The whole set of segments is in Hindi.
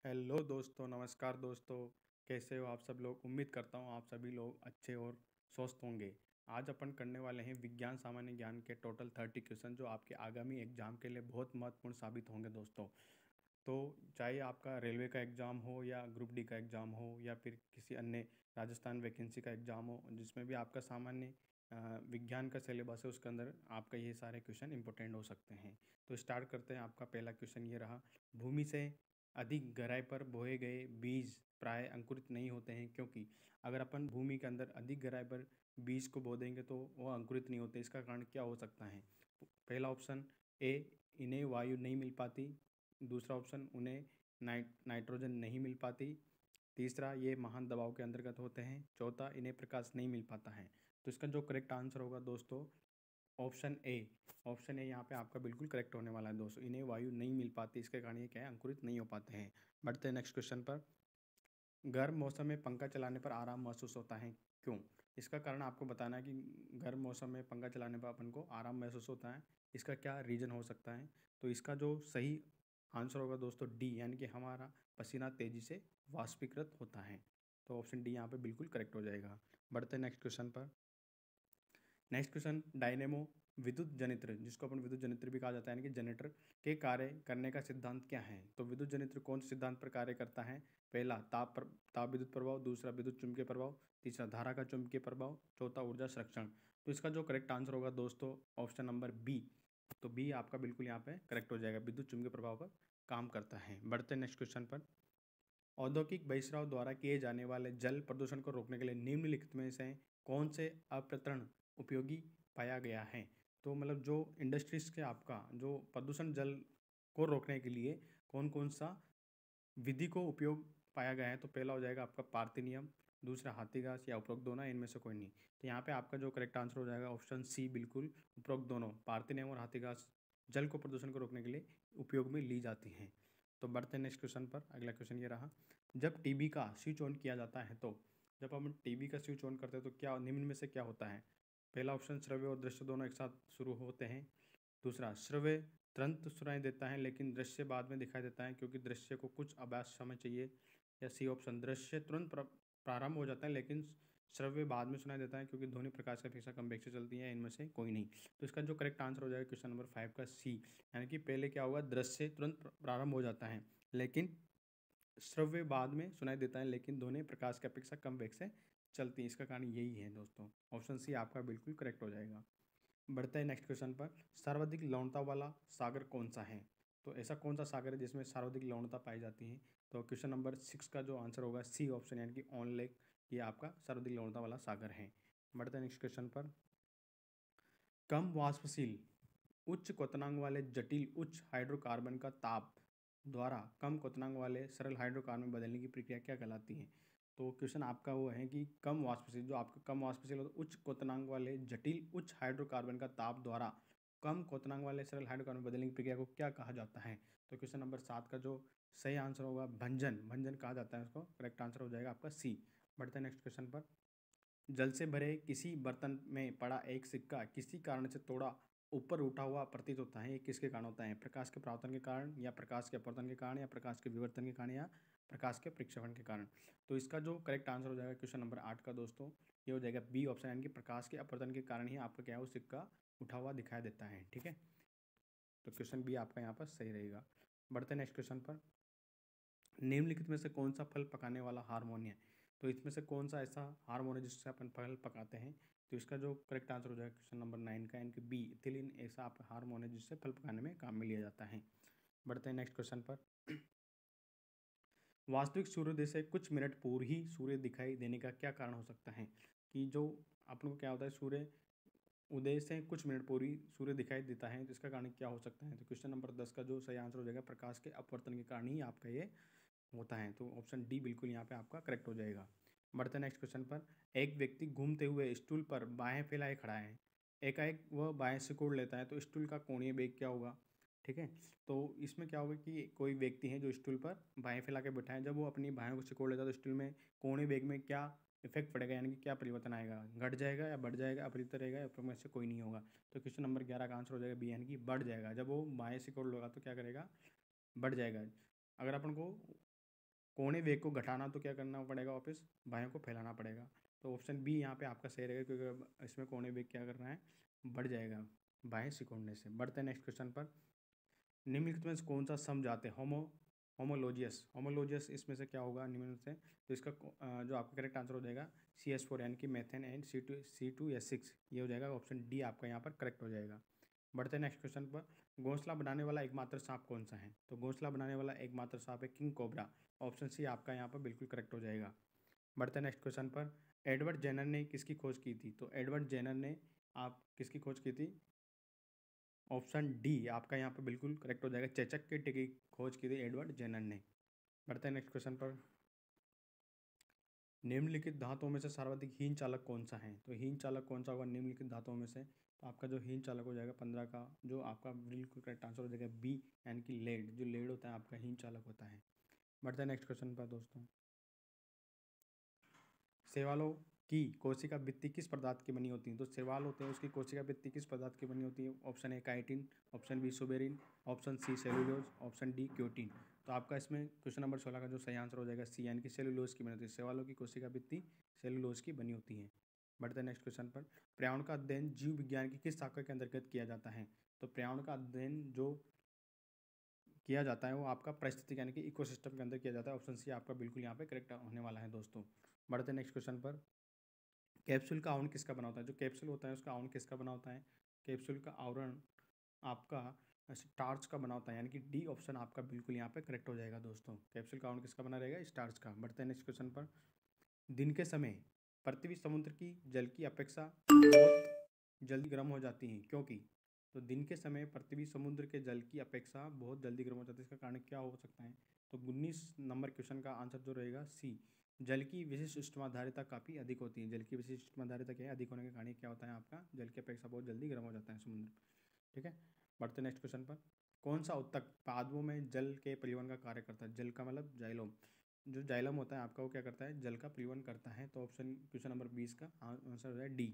हेलो दोस्तों, नमस्कार दोस्तों। कैसे हो आप सब लोग? उम्मीद करता हूँ आप सभी लोग अच्छे और स्वस्थ होंगे। आज अपन करने वाले हैं विज्ञान सामान्य ज्ञान के टोटल 30 क्वेश्चन जो आपके आगामी एग्जाम के लिए बहुत महत्वपूर्ण साबित होंगे दोस्तों। तो चाहे आपका रेलवे का एग्ज़ाम हो या ग्रुप डी का एग्ज़ाम हो या फिर किसी अन्य राजस्थान वैकेंसी का एग्ज़ाम हो जिसमें भी आपका सामान्य विज्ञान का सिलेबस है, उसके अंदर आपका ये सारे क्वेश्चन इंपॉर्टेंट हो सकते हैं। तो स्टार्ट करते हैं। आपका पहला क्वेश्चन ये रहा। भूमि से अधिक गहराई पर बोए गए बीज प्राय अंकुरित नहीं होते हैं, क्योंकि अगर अपन भूमि के अंदर अधिक गहराई पर बीज को बो देंगे तो वो अंकुरित नहीं होते। इसका कारण क्या हो सकता है? पहला ऑप्शन ए, इन्हें वायु नहीं मिल पाती। दूसरा ऑप्शन, उन्हें नाइट्रोजन नहीं मिल पाती। तीसरा, ये महान दबाव के अंतर्गत होते हैं। चौथा, इन्हें प्रकाश नहीं मिल पाता है। तो इसका जो करेक्ट आंसर होगा दोस्तों, ऑप्शन ए। ऑप्शन ए यहाँ पे आपका बिल्कुल करेक्ट होने वाला है दोस्तों। इन्हें वायु नहीं मिल पाती, इसके कारण ये क्या है, अंकुरित नहीं हो पाते हैं। बढ़ते हैं नेक्स्ट क्वेश्चन पर। गर्म मौसम में पंखा चलाने पर आराम महसूस होता है, क्यों? इसका कारण आपको बताना है कि गर्म मौसम में पंखा चलाने पर अपन को आराम महसूस होता है। इसका क्या रीज़न हो सकता है? तो इसका जो सही आंसर होगा दोस्तों, डी, यानी कि हमारा पसीना तेज़ी से वाष्पीकृत होता है। तो ऑप्शन डी यहाँ पे बिल्कुल करेक्ट हो जाएगा। बढ़ते हैं नेक्स्ट क्वेश्चन पर। नेक्स्ट क्वेश्चन, डायनेमो विद्युत जनित्र, जिसको अपन विद्युत जनित्र भी कहा जाता है, यानी कि जनरेटर के कार्य करने का सिद्धांत क्या है? तो विद्युत जनित्र कौन से सिद्धांत पर कार्य करता है? पहला, ताप विद्युत प्रभाव। दूसरा, विद्युत चुम्बकीय प्रभाव। तीसरा, धारा का चुम्बकीय प्रभाव। चौथा, ऊर्जा संरक्षण। तो इसका जो करेक्ट आंसर होगा दोस्तों, ऑप्शन नंबर बी। तो बी आपका बिल्कुल यहाँ पे करेक्ट हो जाएगा, विद्युत चुम्बकीय प्रभाव पर काम करता है। बढ़ते हैं नेक्स्ट क्वेश्चन पर। औद्योगिक बहिष्करण द्वारा किए जाने वाले जल प्रदूषण को रोकने के लिए निम्नलिखित में से कौन से अपतरण उपयोगी पाया गया है? तो मतलब जो इंडस्ट्रीज के आपका जो प्रदूषण जल को रोकने के लिए कौन कौन सा विधि को उपयोग पाया गया है? तो पहला हो जाएगा आपका पार्थिनियम। दूसरा, हाथी घास, या उपरोक्त दोनों, इनमें से कोई नहीं। तो यहाँ पे आपका जो करेक्ट आंसर हो जाएगा ऑप्शन सी, बिल्कुल उपरोक्त दोनों, पार्थिनियम और हाथी घास जल को प्रदूषण को रोकने के लिए उपयोग में ली जाती हैं। तो बढ़ते हैं नेक्स्ट क्वेश्चन पर। अगला क्वेश्चन ये रहा। जब टीवी का स्विच ऑन किया जाता है तो जब हम टीवी का स्विच ऑन करते हैं तो क्या निम्न में से क्या होता है? पहला ऑप्शन, श्रव्य और दृश्य दोनों एक साथ शुरू होते हैं। दूसरा, श्रव्य तुरंत सुनाई देता है लेकिन दृश्य बाद में दिखाई देता है, क्योंकि दृश्य को कुछ आभास समय चाहिए। या सी ऑप्शन, दृश्य तुरंत प्रारंभ हो जाता है लेकिन श्रव्य बाद में सुनाई देता है, क्योंकि ध्वनि प्रकाश की अपेक्षा कम वेग से चलती है। इनमें से कोई नहीं। तो इसका जो करेक्ट आंसर हो जाएगा क्वेश्चन नंबर 5 का सी, यानी कि पहले क्या होगा, दृश्य तुरंत प्रारंभ हो जाता है लेकिन श्रव्य बाद में सुनाई देता है, लेकिन ध्वनि प्रकाश की अपेक्षा कम वेग से चलती है। इसका कारण यही है दोस्तों। ऑप्शन सी आपका बिल्कुल करेक्ट हो जाएगा। बढ़ते हैं नेक्स्ट क्वेश्चन पर। सर्वाधिक लवणता वाला सागर कौन सा है? तो ऐसा कौन सा सागर है जिसमें सर्वाधिक लवणता पाई जाती है? तो क्वेश्चन नंबर 6 का जो आंसर होगा सी ऑप्शन, यानी कि ऑन लेक, ये आपका सर्वाधिक लवणता वाला सागर है। बढ़ते हैं नेक्स्ट क्वेश्चन पर। कम वाष्पशील उच्च क्वथनांक वाले जटिल उच्च हाइड्रोकार्बन का ताप द्वारा कम क्वथनांक वाले सरल हाइड्रोकार्बन में बदलने की प्रक्रिया क्या कहलाती है? तो क्वेश्चन आपका वो है कि कम वाष्पशील, जो आपका कम वाष्पशील होता है उच्च क्वथनांक वाले जटिल उच्च हाइड्रोकार्बन का ताप द्वारा कम क्वथनांक वाले सरल हाइड्रोकार्बन में बदलने की प्रक्रिया को क्या कहा जाता है? तो क्वेश्चन नंबर 7 का जो सही आंसर होगा, भंजन, भंजन कहा जाता है उसको। करेक्ट आंसर हो जाएगा आपका सी। बढ़ते हैं नेक्स्ट क्वेश्चन पर। जल से भरे किसी बर्तन में पड़ा एक सिक्का किसी कारण से थोड़ा ऊपर उठा हुआ प्रतीत होता है, ये किसके कारण होता है? प्रकाश के परावर्तन के कारण, या प्रकाश के अपवर्तन के कारण, या प्रकाश के विवर्तन के कारण, या प्रकाश के प्रक्षेपण के कारण? तो इसका जो करेक्ट आंसर हो जाएगा क्वेश्चन नंबर 8 का दोस्तों, ये हो जाएगा बी ऑप्शन, यानी कि प्रकाश के अपवर्तन के कारण ही आपका क्या है, वो सिक्का उठा हुआ दिखाई देता है। ठीक है, तो क्वेश्चन बी आपका यहाँ पर सही रहेगा। बढ़ते हैं नेक्स्ट क्वेश्चन पर। निम्नलिखित में से कौन सा फल पकाने वाला हार्मोन है? तो इसमें से कौन सा ऐसा हार्मोन है जिससे अपन फल पकाते हैं? तो इसका जो करेक्ट आंसर हो जाएगा क्वेश्चन नंबर 9 का, यानी कि बी, इथिलीन ऐसा आप हार्मोन है जिससे फल पकाने में काम में लिया जाता है। बढ़ते हैं नेक्स्ट क्वेश्चन पर। वास्तविक सूर्योदय से कुछ मिनट पूर्व ही सूर्य दिखाई देने का क्या कारण हो सकता है? कि जो अपन को क्या होता है, सूर्य उदय से कुछ मिनट पूर्व ही सूर्य दिखाई देता है, तो इसका कारण क्या हो सकता है? तो क्वेश्चन नंबर 10 का जो सही आंसर हो जाएगा, प्रकाश के अपवर्तन के कारण ही आपका ये होता है। तो ऑप्शन डी बिल्कुल यहाँ पे आपका करेक्ट हो जाएगा। बढ़ते हैं नेक्स्ट क्वेश्चन पर। एक व्यक्ति घूमते हुए स्टूल पर बाहें फैलाए खड़ा है। एकाएक वह बाहें सिकोड़ लेता है तो स्टूल का कोणीय वेग क्या होगा? ठीक है, तो इसमें क्या होगा कि कोई व्यक्ति है जो स्टूल पर बाहें फैला के बैठा है, जब वो अपनी बाहें को सिकोड़ लेता है तो स्टूल में कोणीय वेग में क्या इफेक्ट पड़ेगा, यानी कि क्या परिवर्तन आएगा? घट जाएगा या बढ़ जाएगा, अपरिवर्तित रहेगा, या में से कोई नहीं होगा? तो क्वेश्चन नंबर 11 का आंसर हो जाएगा बी, यानी कि बढ़ जाएगा। जब वो बाएं सिकोड़ लेगा तो क्या करेगा, बढ़ जाएगा। अगर अपन को कोने वेग को घटाना तो क्या करना पड़ेगा, वापस बायों को फैलाना पड़ेगा। तो ऑप्शन बी यहाँ पे आपका सही रहेगा, क्योंकि अब इसमें कोने वेग क्या कर रहा है, बढ़ जाएगा बाएं सिकुड़ने से। बढ़ते हैं नेक्स्ट क्वेश्चन पर। निम्नलिखित में से कौन सा समझाते होमोलोजियस इसमें से क्या होगा निम्न से, तो इसका जो आपका करेक्ट आंसर हो जाएगा CH4 यानी कि मेथेन एंड C2S6, ये हो जाएगा ऑप्शन डी आपका यहाँ पर करेक्ट हो जाएगा। बढ़ते हैं नेक्स्ट क्वेश्चन पर। घोंसला बनाने वाला एकमात्र सांप कौन सा है, तो घोंसला बनाने वाला एकमात्र सांप है किंग कोबरा, ऑप्शन सी आपका यहाँ पर बिल्कुल करेक्ट हो जाएगा। बढ़ते हैं नेक्स्ट क्वेश्चन पर। एडवर्ड जेनर ने किसकी खोज की थी, तो एडवर्ड जेनर ने आप किसकी खोज की थी, ऑप्शन डी आपका यहाँ पर बिल्कुल करेक्ट हो जाएगा। चेचक के टीके की खोज की थी एडवर्ड जेनर ने। बढ़ते हैं नेक्स्ट क्वेश्चन पर। निम्नलिखित धातुओं में से सर्वाधिक हीन चालक कौन सा है, तो हीन चालक कौन सा होगा निम्नलिखित धातुओं में से, तो आपका जो हीन चालक हो जाएगा 15 का जो आपका बिल्कुल करेक्ट आंसर हो जाएगा बी, यानी कि लेड। जो लेड होता है आपका हीन चालक होता है। बढ़ते हैं नेक्स्ट क्वेश्चन पर दोस्तों। शैवालों की कोशिका भित्ति किस पदार्थ की बनी होती है, तो शैवाल होते हैं उसकी कोशिका भित्ति किस पदार्थ की बनी होती है, option A chitin, option B suberin, option C cellulose, option D cutin. तो आपका इसमें क्वेश्चन नंबर 16 का जो सही आंसर हो जाएगा सी, यानी कि सेलुलोज की बनी होती है। शैवालों की कोशिका भित्ति सेलुलोज की बनी होती है। बढ़ते हैं नेक्स्ट क्वेश्चन पर। पर्यावरण का अध्ययन जीव विज्ञान की किस शाखा के अंतर्गत किया जाता है, तो पर्यावरण का अध्ययन जो किया जाता है वो आपका पारिस्थितिकी यानी कि इकोसिस्टम के अंदर किया जाता है। ऑप्शन सी आपका बिल्कुल यहाँ पे करेक्ट होने वाला है दोस्तों। बढ़ते हैं नेक्स्ट क्वेश्चन पर। कैप्सूल का आवरण किसका बना होता है, जो कैप्सूल होता है उसका आवरण किसका बना होता है, कैप्सूल का आवरण आपका स्टार्च का बना होता है, यानी कि डी ऑप्शन आपका बिल्कुल यहाँ पे करेक्ट हो जाएगा दोस्तों। कैप्सूल का आवरण किसका बना रहेगा, स्टार्च का। बढ़ते हैं नेक्स्ट क्वेश्चन पर। दिन के समय पृथ्वी समुद्र की जल की अपेक्षा बहुत जल्दी गर्म हो जाती है, क्योंकि, तो दिन के समय पृथ्वी समुद्र के जल की अपेक्षा बहुत जल्दी गर्म हो जाती है, इसका कारण क्या हो सकता है, तो 19 नंबर क्वेश्चन का आंसर जो रहेगा सी, जल की विशिष्ट ऊष्माधारिता काफ़ी अधिक होती है। जल की विशिष्ट ऊष्माधारिता क्या है, अधिक होने के कारण क्या होता है आपका जल की अपेक्षा बहुत जल्दी गर्म हो जाता है समुद्र। ठीक है। बढ़ते नेक्स्ट क्वेश्चन पर। कौन सा उत्तक पादपों में जल के परिवहन का कार्य करता है, जल का मतलब जाइलोम, जो जाइलम होता है आपका वो क्या करता है, जल का परिवहन करता है। तो ऑप्शन क्वेश्चन नंबर 20 का आंसर हो जाए डी।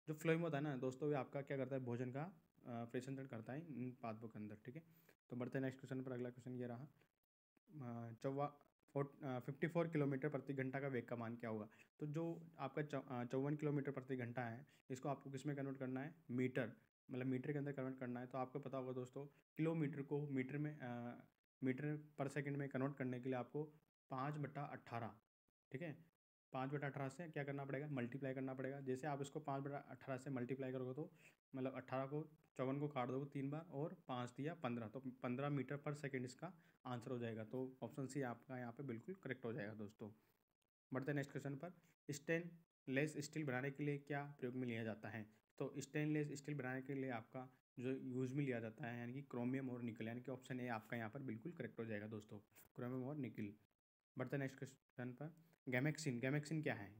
जो फ्लोएम होता है ना दोस्तों, ये आपका क्या करता है, भोजन का प्रेषण करता है इन पादपों के अंदर। ठीक है। तो बढ़ते हैं नेक्स्ट क्वेश्चन पर। अगला क्वेश्चन ये रहा, 54 किलोमीटर प्रति घंटा का वेग का मान क्या होगा, तो जो आपका 54 किलोमीटर प्रति घंटा है, इसको आपको किस में कन्वर्ट करना है, मीटर, मतलब मीटर के अंदर कन्वर्ट करना है। तो आपको पता होगा दोस्तों, किलोमीटर को मीटर में मीटर पर सेकंड में कन्वर्ट करने के लिए आपको 5/18, ठीक है, 5/18 से क्या करना पड़ेगा, मल्टीप्लाई करना पड़ेगा। जैसे आप इसको 5/18 से मल्टीप्लाई करोगे तो मतलब 18 को 54 को काट दोगे 3 बार और 5 दिया 15, तो 15 मीटर पर सेकेंड इसका आंसर हो जाएगा। तो ऑप्शन सी आपका यहाँ पे बिल्कुल करेक्ट हो जाएगा दोस्तों। बढ़ते हैं नेक्स्ट क्वेश्चन पर। स्टेनलेस स्टील बनाने के लिए क्या प्रयोग में लिया जाता है, तो स्टेनलेस स्टील बनाने के लिए आपका जो यूज में लिया जाता है यानी कि क्रोमियम और निकल, यानी कि ऑप्शन ए आपका यहाँ पर बिल्कुल करेक्ट हो जाएगा दोस्तों, क्रोमियम और निकल। बढ़ते हैं नेक्स्ट क्वेश्चन पर। गैमेक्सिन क्या है,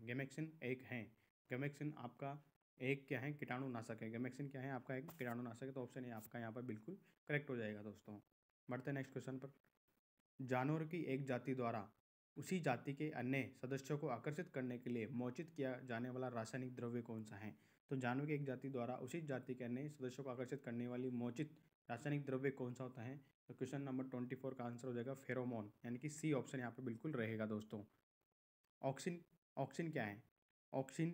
गैमेक्सिन आपका एक क्या है, कीटाणुनाशक है। गैमेक्सिन क्या है आपका एक कीटाणुनाशक है, तो ऑप्शन ए आपका यहाँ पर बिल्कुल करेक्ट हो जाएगा दोस्तों। बढ़ते हैं नेक्स्ट क्वेश्चन पर। जानवर की एक जाति द्वारा उसी जाति के अन्य सदस्यों को आकर्षित करने के लिए मोचित किया जाने वाला रासायनिक द्रव्य कौन सा है, तो जानवर की एक जाति द्वारा उसी जाति के अन्य सदस्यों को आकर्षित करने वाली मोचित रासायनिक द्रव्य कौन सा होता है, तो क्वेश्चन नंबर 24 का आंसर हो जाएगा फेरोमोन, यानी कि सी ऑप्शन यहाँ पे बिल्कुल रहेगा दोस्तों। ऑक्सिन, ऑक्सिन क्या है, ऑक्सिन,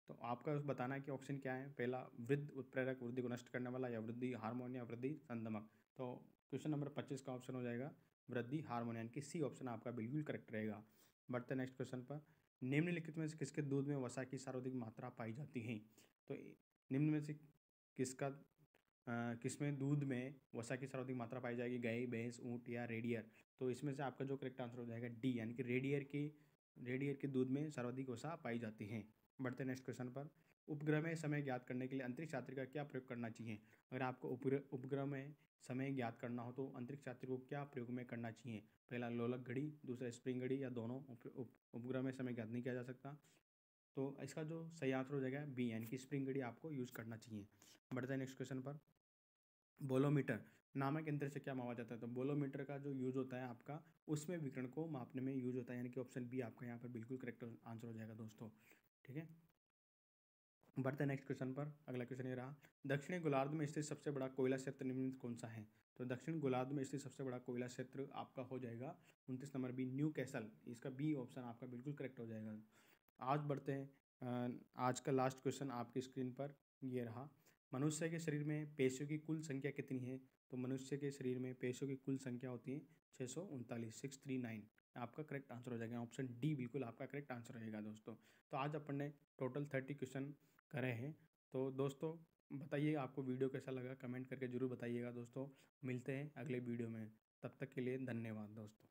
तो आपका बताना है कि ऑक्सिन क्या है। पहला, वृद्धि उत्प्रेरक, वृद्धि को नष्ट करने वाला, या वृद्धि हार्मोन, या वृद्धि संदमक। तो क्वेश्चन नंबर 25 का ऑप्शन हो जाएगा वृद्धि हार्मोन, यानी कि सी ऑप्शन आपका बिल्कुल करेक्ट रहेगा। बढ़ते नेक्स्ट क्वेश्चन पर। निम्नलिखित में से किसके दूध में वसा की सर्वाधिक मात्रा पाई जाती है, तो निम्न में से किसका किसमें दूध में वसा की सर्वाधिक मात्रा पाई जाएगी, गाय, भैंस, ऊँट या रेडियर। तो इसमें से आपका जो करेक्ट आंसर हो जाएगा डी, यानी कि रेडियर के दूध में सर्वाधिक वसा पाई जाती है। बढ़ते नेक्स्ट क्वेश्चन पर। उपग्रह में समय ज्ञात करने के लिए अंतरिक्ष यात्री का क्या प्रयोग करना चाहिए, अगर आपको उपग्रह में समय ज्ञात करना हो तो अंतरिक्ष यात्री को क्या प्रयोग में करना चाहिए। पहला, लोलक घड़ी, दूसरा स्प्रिंग घड़ी, या दोनों। उपग्रह में समय ज्ञात नहीं किया जा सकता, तो इसका जो सही आंसर हो जाएगा बी, यानी कि स्प्रिंग घड़ी आपको यूज़ करना चाहिए। बढ़ते हैं नेक्स्ट क्वेश्चन पर। बोलोमीटर नामक यंत्र से क्या मापा जाता है, तो बोलोमीटर का जो यूज़ होता है आपका उसमें विकिरण को मापने में यूज होता है, यानी कि ऑप्शन बी आपका यहाँ पर बिल्कुल करेक्ट आंसर हो जाएगा दोस्तों। ठीक है। बढ़ते हैं नेक्स्ट क्वेश्चन पर। अगला क्वेश्चन ये रहा, दक्षिणी गोलार्ध में स्थित सबसे बड़ा कोयला क्षेत्र निम्नलिखित कौन सा है, तो दक्षिण गोलार्ध में स्थित सबसे बड़ा कोयला क्षेत्र आपका हो जाएगा 29 नंबर बी, न्यू कैसल। इसका बी ऑप्शन आपका बिल्कुल करेक्ट हो जाएगा। आज बढ़ते हैं आज का लास्ट क्वेश्चन आपकी स्क्रीन पर ये रहा। मनुष्य के शरीर में पेशियों की कुल संख्या कितनी है? तो मनुष्य के शरीर में पेशियों की कुल संख्या होती है 639, 639 आपका करेक्ट आंसर हो जाएगा। ऑप्शन डी बिल्कुल आपका करेक्ट आंसर रहेगा दोस्तों। तो आज अपन ने टोटल 30 क्वेश्चन करे हैं। तो दोस्तों बताइए आपको वीडियो कैसा लगा, कमेंट करके ज़रूर बताइएगा दोस्तों। मिलते हैं अगले वीडियो में, तब तक के लिए धन्यवाद दोस्तों।